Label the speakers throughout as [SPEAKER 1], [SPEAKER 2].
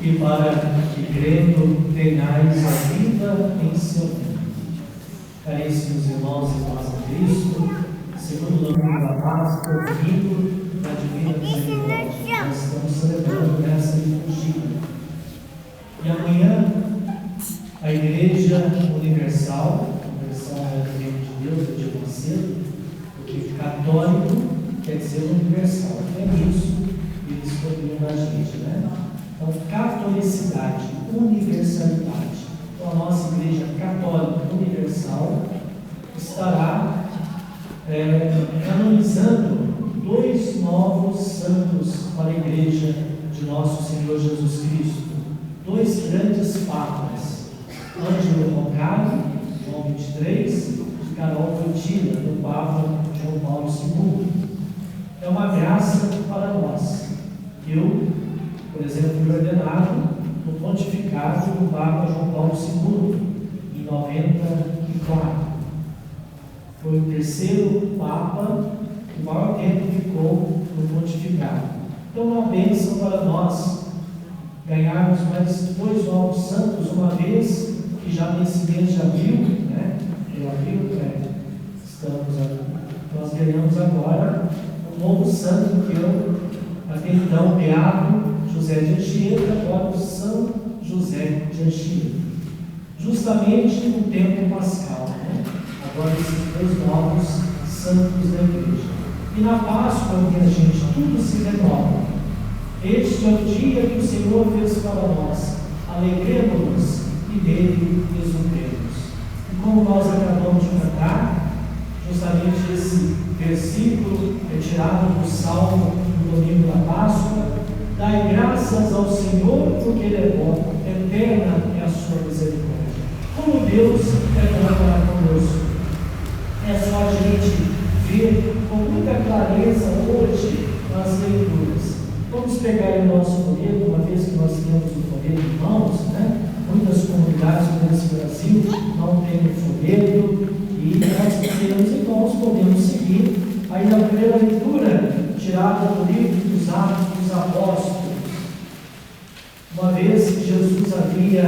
[SPEAKER 1] e para que crendo tenhais a vida em seu nome. Caríssimos irmãos e irmãs em Cristo, segundo o domingo da Páscoa, domingo da Divina Misericórdia, nós estamos celebrando nessa liturgia. E amanhã, a Igreja Universal é do reino de Deus, eu digo cedo, porque católico quer dizer universal, é isso que eles poderiam da gente, né? Então, catolicidade, universalidade. Então, a nossa Igreja Católica Universal estará canonizando 2 novos santos para a Igreja de nosso Senhor Jesus Cristo, 2 grandes papas, Ângelo Roncalli, João 23, e Carol Wojtyla, do Papa João Paulo II. É uma graça para nós. Eu, por exemplo, fui ordenado no pontificado do Papa João Paulo II, em 94. Foi o 3º Papa que o maior tempo ficou no pontificado. Então, uma bênção para nós ganharmos mais 2 novos santos, uma vez que já nesse mês de abril, né? Em abril, nós ganhamos agora um novo santo, que eu, até então, Beato José de Anchieta, agora o São José de Anchieta. Justamente no tempo pascal, né? Agora esses 2 novos santos da Igreja. E na Páscoa, minha gente, tudo se renova. Este é o dia que o Senhor fez para nós. Alegremos-nos e nele exultemos. E como nós acabamos de cantar, justamente esse versículo retirado do Salmo do domingo da Páscoa: dai graças ao Senhor, porque Ele é bom, eterna é a sua misericórdia. Como Deus é bom para conosco. É só a gente ver com muita clareza hoje nas leituras. Vamos pegar o nosso folheto, uma vez que nós temos o folheto em mãos, né? Muitas comunidades nesse Brasil não têm o folheto, e nós temos, então nós podemos seguir aí na primeira leitura, tirada do livro dos Atos dos Apóstolos. Uma vez que Jesus havia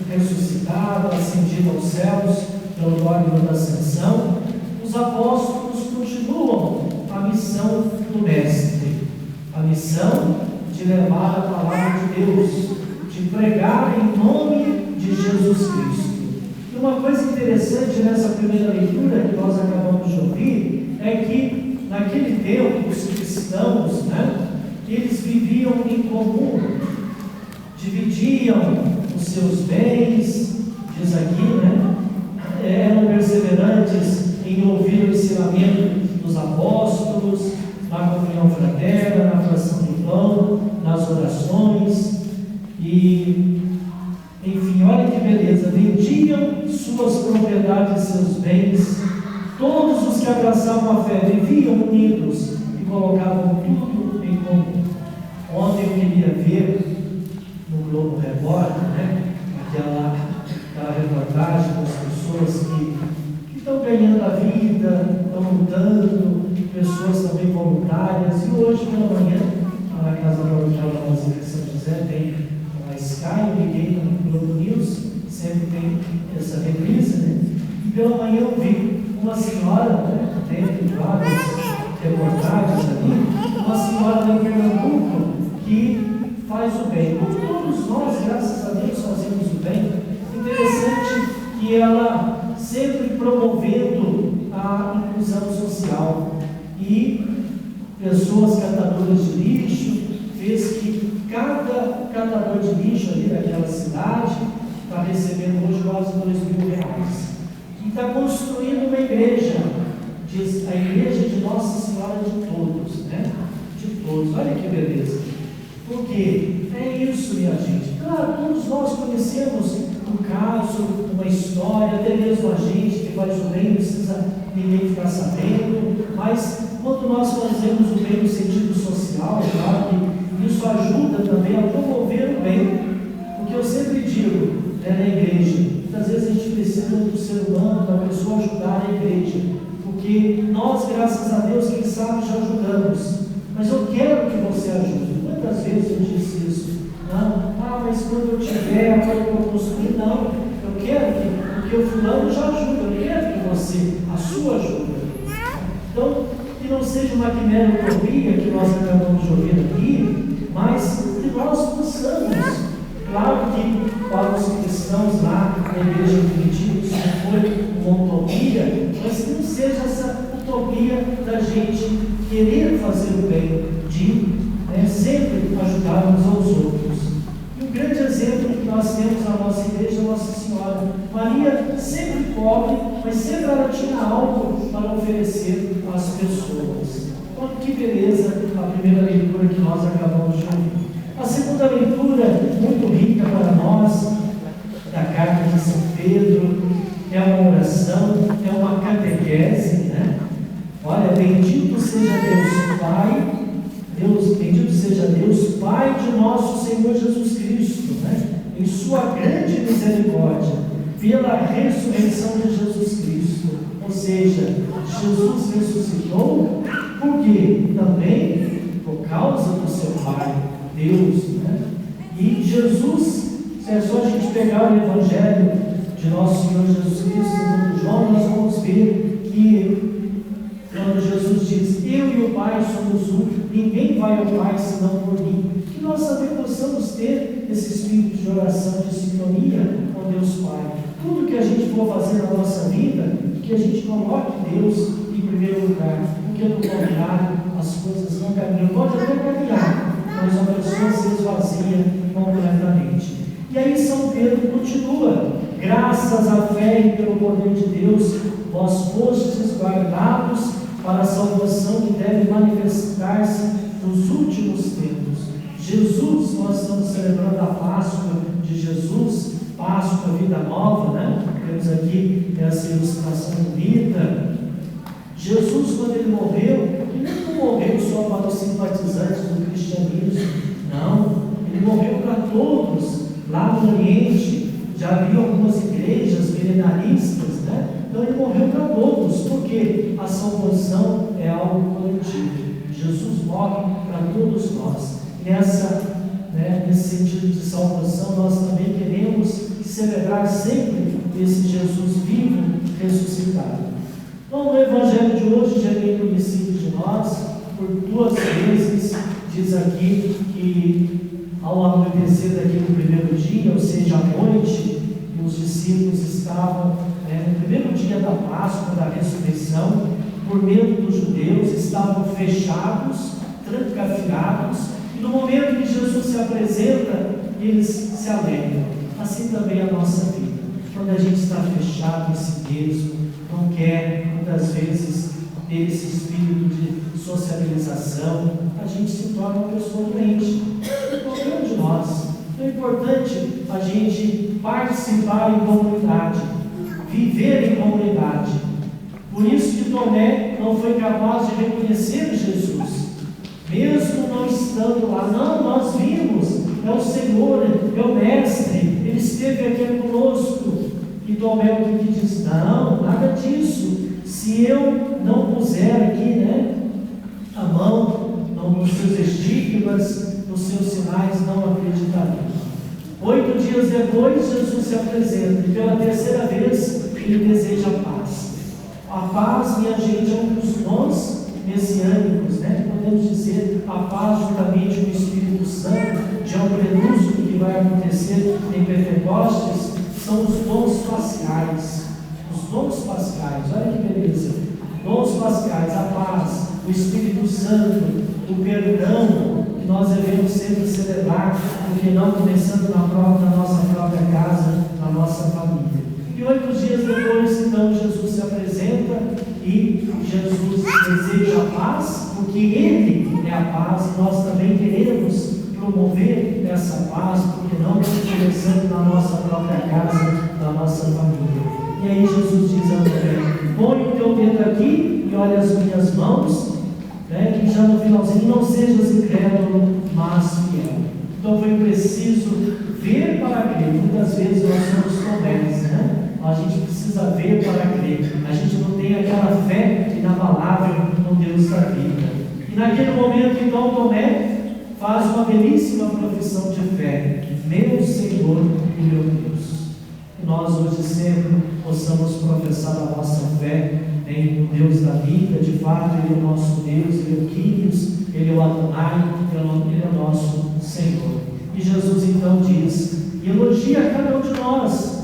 [SPEAKER 1] ressuscitado, ascendido aos céus, pelo órgão da ascensão, os apóstolos continuam a missão do Mestre, a missão de levar a palavra de Deus, de pregar em nome de Jesus Cristo. E uma coisa interessante nessa primeira leitura que nós acabamos de ouvir é que naquele tempo os cristãos, né, eles viviam em comum, dividiam os seus bens, diz aqui, né, eram perseverantes em ouvir o ensinamento dos apóstolos, na comunhão fraterna, na fração do pão, nas orações, e, enfim, olha que beleza, vendiam suas propriedades e seus bens. Todos os que abraçavam a fé viviam unidos e colocavam tudo em comum. Ontem eu queria ver no Globo Repórter, né, aquela reportagem das pessoas que estão ganhando a vida, estão lutando, pessoas também voluntárias. E hoje pela manhã, na Casa Paroquial da Basílica de São José, tem a Sky, eu liguei no Globo News, sempre tem essa reprise, né? E pela manhã eu vi uma senhora, né, dentro de várias reportagens ali, uma senhora lá em Pernambuco que faz o bem. Todos nós, graças a Deus, fazemos o bem. Interessante que ela sempre promovendo a inclusão social, e pessoas catadoras de lixo, fez que cada catador de lixo ali daquela cidade está recebendo hoje quase R$2.000. E está construindo uma igreja, diz a igreja de Nossa Senhora de todos, né? De todos, olha que beleza. Porque é isso, minha gente. Claro, todos nós conhecemos um caso, uma história, até mesmo a gente que faz o bem, não precisa ninguém ficar sabendo, mas quando nós fazemos o bem no sentido social, claro que isso ajuda também a promover o bem, porque eu sempre digo, né, na igreja, muitas vezes a gente precisa do ser humano, da pessoa ajudar a igreja, porque nós, graças a Deus, quem sabe já ajudamos, mas eu quero que você ajude. Quantas vezes eu disse isso? Não, mas quando eu tiver, quando eu construir, não. Eu quero porque o fulano já ajuda, eu quero que você, a sua ajuda. Então, que não seja uma mera utopia que nós acabamos de ouvir aqui, mas que nós possamos. Claro que para os cristãos lá na igreja primitiva isso não foi uma utopia, mas que não seja essa utopia da gente querer fazer o bem, de sempre ajudar uns aos outros. E um grande exemplo que nós temos na nossa igreja é Nossa Senhora. Maria sempre pobre, mas sempre ela tinha algo para oferecer às pessoas. Olha que beleza a primeira leitura que nós acabamos de ouvir. A segunda leitura, muito rica para nós, da carta de São Pedro, é uma oração, é uma catequese, né? Olha, bendito seja Deus Pai, bendito seja Deus Pai de nosso Senhor Jesus Cristo, né? Em sua grande misericórdia, pela ressurreição de Jesus Cristo. Ou seja, Jesus ressuscitou, porque também por causa do seu Pai, Deus, né? E Jesus, se é só a gente pegar o Evangelho de nosso Senhor Jesus Cristo, segundo João, nós vamos ver que quando Jesus diz, eu e o Pai somos um, ninguém vai ao Pai senão por mim. Que nós também possamos ter esse espírito de oração, de sintonia com Deus Pai. Tudo que a gente for fazer na nossa vida, que a gente coloque Deus em primeiro lugar, porque no contrário as coisas não caminham. Pode até caminhar, mas a pessoa se esvazia completamente. E aí São Pedro continua, graças à fé e pelo poder de Deus, vós fostes guardados para a salvação que deve manifestar-se nos últimos tempos. Jesus, nós estamos celebrando a Páscoa de Jesus, Páscoa, vida nova, né? Temos aqui essa ilustração bonita. Jesus, quando ele morreu, ele não morreu só para os simpatizantes do cristianismo, não, ele morreu para todos. Lá no Oriente já havia algumas igrejas milenaristas, né? Então ele morreu para todos, porque a salvação é algo coletivo. Jesus morre para todos nós. Nesse sentido de salvação, nós também queremos celebrar sempre esse Jesus vivo, ressuscitado. Então, no Evangelho de hoje, já é bem conhecido de nós, por 2 vezes, diz aqui que ao anoitecer daqui no primeiro dia, ou seja, à noite, os discípulos estavam no primeiro dia da Páscoa, da ressurreição, por medo dos judeus, estavam fechados, trancafiados, e no momento que Jesus se apresenta, eles se alegram. Assim também a nossa vida. Quando a gente está fechado em si mesmo, não quer muitas vezes ter esse espírito de sociabilização, a gente se torna uma pessoa doente. Qualquer um de nós. Então é importante a gente participar em comunidade, viver em comunidade. Por isso que Tomé não foi capaz de reconhecer Jesus, mesmo não estando lá. Não, nós vimos, é o Senhor, é o Mestre, Ele esteve aqui conosco. E Tomé o que diz? Não, nada disso. Se eu não puser aqui, a mão, nos seus estigmas, nos seus sinais, não acreditarei. 8 dias depois, Jesus se apresenta, e pela terceira vez, Ele deseja a paz. A paz, minha gente, é um dos dons messiânicos, podemos dizer, a paz juntamente com o Espírito Santo, de um prenúncio que vai acontecer em Pentecostes, são os dons pascais. Os dons pascais, olha que beleza. Dons pascais, a paz, o Espírito Santo, o perdão, que nós devemos sempre celebrar, porque não começando na nossa própria casa, na nossa família. E 8 dias depois, então, Jesus se apresenta e Jesus deseja a paz, porque Ele é a paz e nós também queremos promover essa paz, porque não começando na nossa própria casa, na nossa família. E aí Jesus diz a André, põe o teu dedo aqui e olha as minhas mãos, que já no finalzinho, não sejas incrédulo, mas fiel. Então foi preciso ver para crer. Muitas vezes nós somos Tomés, a gente precisa ver para crer. A gente não tem aquela fé inabalável no Deus da vida. E naquele momento, então, Tomé faz uma belíssima profissão de fé. meu Senhor e meu Deus. Que nós hoje sempre possamos professar a nossa fé em o Deus da vida. De fato, Ele é o nosso Deus, Ele é o Kyrios, Ele é o Adonai, Ele é o nosso Senhor. E Jesus então diz, e elogia cada um de nós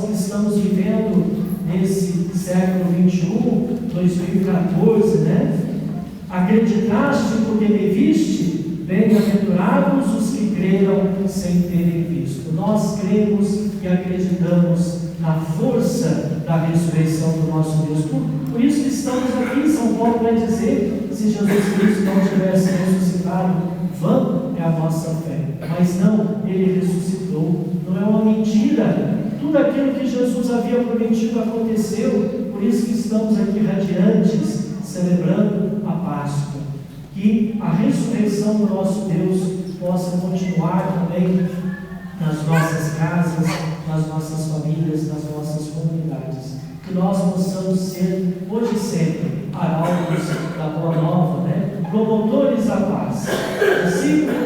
[SPEAKER 1] que estamos vivendo nesse século 21, 2014, né? Acreditaste porque me viste? Bem-aventurados os que creram sem terem visto. Nós cremos e acreditamos na força da ressurreição do nosso Deus. Por isso que estamos aqui. São Paulo vai dizer, se Jesus Cristo não tivesse ressuscitado, vã é a nossa fé. Mas não, Ele ressuscitou. Não é uma mentira. Tudo aquilo que Jesus havia prometido aconteceu. Por isso que estamos aqui radiantes, celebrando a Páscoa. Que a ressurreição do nosso Deus possa continuar também nas nossas casas, nas nossas famílias, nas nossas comunidades. Que nós possamos ser, hoje e sempre, arautos da Boa Nova, promotores da paz, discípulos